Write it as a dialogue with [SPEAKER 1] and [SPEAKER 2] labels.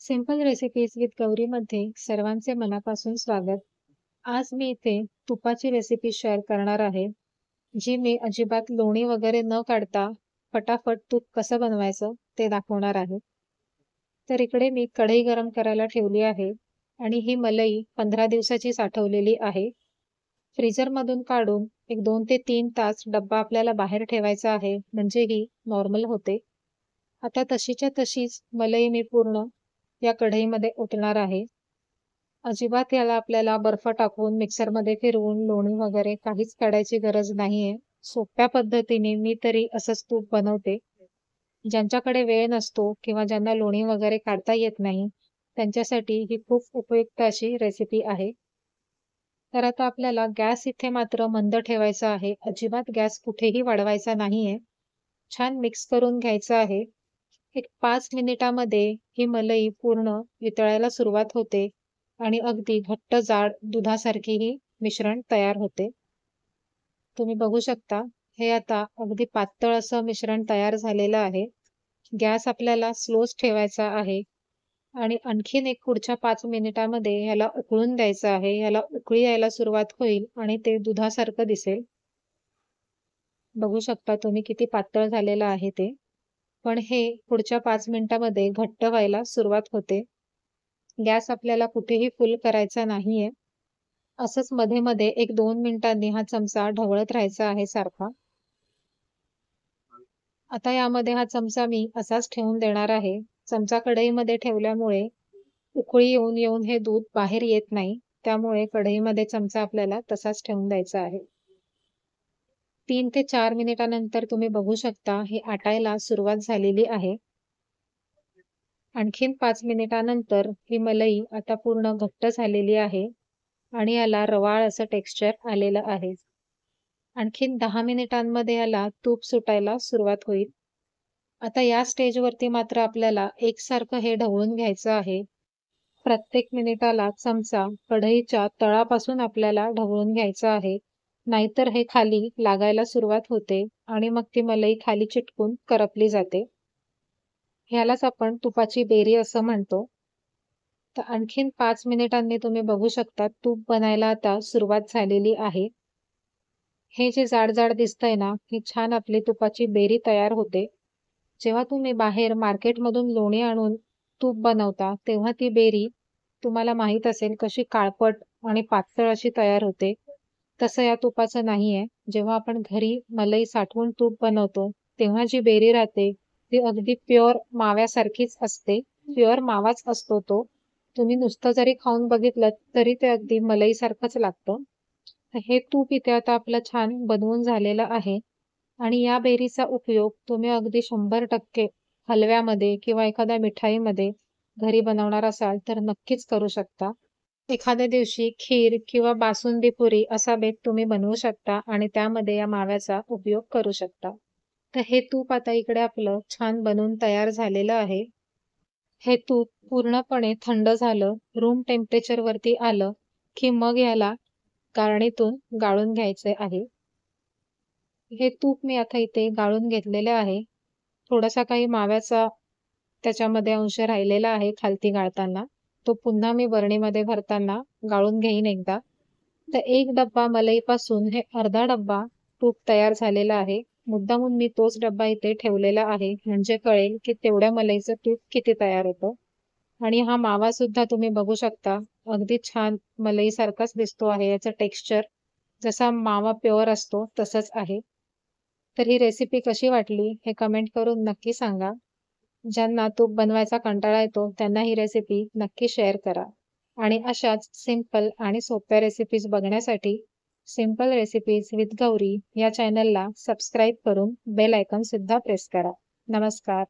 [SPEAKER 1] Simple recipes with गौरीमध्ये सर्वांचे मनापासून स्वागत. आज मी इथे तुपाची रेसिपी शेअर करणार आहे, जी मी अजिबात लोणी वगैरे न काढता फटाफट तूप कसं बनवायचं ते दाखवणार आहे. तर इकडे मी कढई गरम करायला ठेवली आहे आणि ही मलई 15 दिवसाची साठवलेली आहे. फ्रीजरमधून काढून एक 2 ते 3 तास डब्बा आपल्याला बाहेर ठेवायचा आहे, म्हणजे ही नॉर्मल होते. आता तशीच्या तशीच मलई मी पूर्ण या कढईमध्ये ओतणार आहे. अजिबात याला आपल्याला बर्फ टाकून मिक्सरमध्ये फिरवून लोणी वगैरे काहीच काढायची गरज नाहीये. सोप्या पद्धतीने मी तरी असंच तूप बनवते. ज्यांच्याकडे वेळ नसतो किंवा ज्यांना लोणी वगैरे काढता येत नाही, त्यांच्यासाठी ही खूप उपयुक्त अशी रेसिपी आहे. तर आता आपल्याला गॅस इथे मात्र मंद ठेवायचा आहे. अजिबात गॅस कुठेही वाढवायचा नाहीये. छान मिक्स करून घ्यायचं आहे. एक 5 मिनिटामध्ये ही मलई पूर्ण वितळायला सुरुवात होते आणि अगदी घट्ट जाड दुधासारखी ही मिश्रण तयार होते. तुम्ही बघू शकता, हे आता अगदी पातळ असं मिश्रण तयार झालेलं आहे. गॅस आपल्याला स्लोच ठेवायचा आहे आणि आणखीन एक पुढच्या 5 मिनिटामध्ये ह्याला उकळून द्यायचं आहे. ह्याला उकळी यायला सुरुवात होईल आणि ते दुधासारखं दिसेल. बघू शकता तुम्ही किती पातळ झालेलं आहे ते. पण हे पुढच्या 5 मिनिटामध्ये घट्ट व्हायला सुरुवात होते. गॅस आपल्याला कुठेही फुल करायचा नाहीये. असंच मध्ये-मध्ये 1-2 मिनिटांनी हा चमचा ढवळत राहायचा आहे सारखा. आता यामध्ये हा चमचा मी असाच ठेवून देणार आहे. चमचा कढईमध्ये ठेवल्यामुळे उकळी येऊन येऊन हे दूध बाहेर येत नाही. त्यामुळे कढईमध्ये चमचा आपल्याला तसाच ठेवून द्यायचा आहे. 3 ते 4 मिनिटानंतर तुम्ही बघू शकता हे आटायला सुरुवात झालेली आहे. आणखीन 5 मिनिटानंतर ही मलई आता पूर्ण घट्ट झालेली आहे आणि याला रवाळ असं टेक्स्चर आलेलं आहे. आणखीन 10 मिनिटांमध्ये याला तूप सुटायला सुरुवात होईल. आता या स्टेजवरती मात्र आपल्याला एकसारखं हे ढवळून घ्यायचं आहे. प्रत्येक मिनिटाला चमचा कढईच्या तळापासून आपल्याला ढवळून घ्यायचा आहे. नाहीतर हे खाली लागायला सुरुवात होते आणि मग ती मलई खाली चिटकून करपली जाते. ह्यालाच आपण तुपाची बेरी असं म्हणतो. तर आणखीन 5 मिनिटांनी तुम्ही बघू शकता तूप बनायला आता सुरुवात झालेली आहे. हे जे जाड-जाड दिसतंय ना, ही छान आपली तुपाची बेरी तयार होते. जेव्हा तुम्ही बाहेर मार्केटमधून लोणी आणून तूप बनवता, तेव्हा ती बेरी तुम्हाला माहीत असेल कशी काळपट आणि पातळ अशी तयार होते. तसं या तुपाचं नाहीये. जेव्हा आपण घरी मलई साठवून तूप बनवतो, तेव्हा जी बेरी राहते, ती अगदी प्युअर माव्यासारखीच असते. प्युअर मावाच असतो तो. तुम्ही नुसतं जरी खाऊन बघितलं, तरी ते अगदी मलईसारखंच लागतं. हे तूप इथे आता आपलं छान बनवून झालेलं आहे आणि या बेरीचा उपयोग तुम्ही अगदी 100% हलव्यामध्ये किंवा एखाद्या मिठाईमध्ये घरी बनवणार असाल तर नक्कीच करू शकता. एखाद्या दिवशी खीर किंवा बासुंदी पुरी असा बेत तुम्ही बनवू शकता आणि त्यामध्ये या माव्याचा उपयोग करू शकता. तर हे तूप आता इकडे आपलं छान बनवून तयार झालेलं आहे. हे तूप पूर्णपणे थंड झालं, रूम टेम्परेचरवरती आलं, की मग याला गाळणीतून गाळून घ्यायचे आहे. हे तूप मी आता इथे गाळून घेतलेले आहे. थोडासा काही माव्याचा त्याच्यामध्ये अंश राहिलेला आहे खालती गाळताना. तो पुन्हा मी बरणीमध्ये भरताना गाळून घेईन एकदा. तर 1 डब्बा मलईपासून हे अर्धा डब्बा तूप तयार झालेला आहे. मुद्दामून मी तोच डब्बा इथे ठेवलेला आहे, म्हणजे कळेल की तेवढ्या मलईचं तूप किती तयार होतं. आणि हा मावा सुद्धा तुम्ही बघू शकता. अगदी छान मलईसारखाच दिसतो आहे. याचं टेक्स्चर जसा मावा प्युअर असतो तसंच आहे. तर ही रेसिपी कशी वाटली हे कमेंट करून नक्की सांगा. ज्यांना तूप बनवायचा कंटाळा येतो त्यांना ही रेसिपी नक्की शेअर करा. आणि अशाच सिंपल आणि सोप्या रेसिपीज बघण्यासाठी सिंपल रेसिपीज विथ गौरी या चॅनलला सबस्क्राईब करून बेल आयकॉन सुद्धा प्रेस करा. नमस्कार.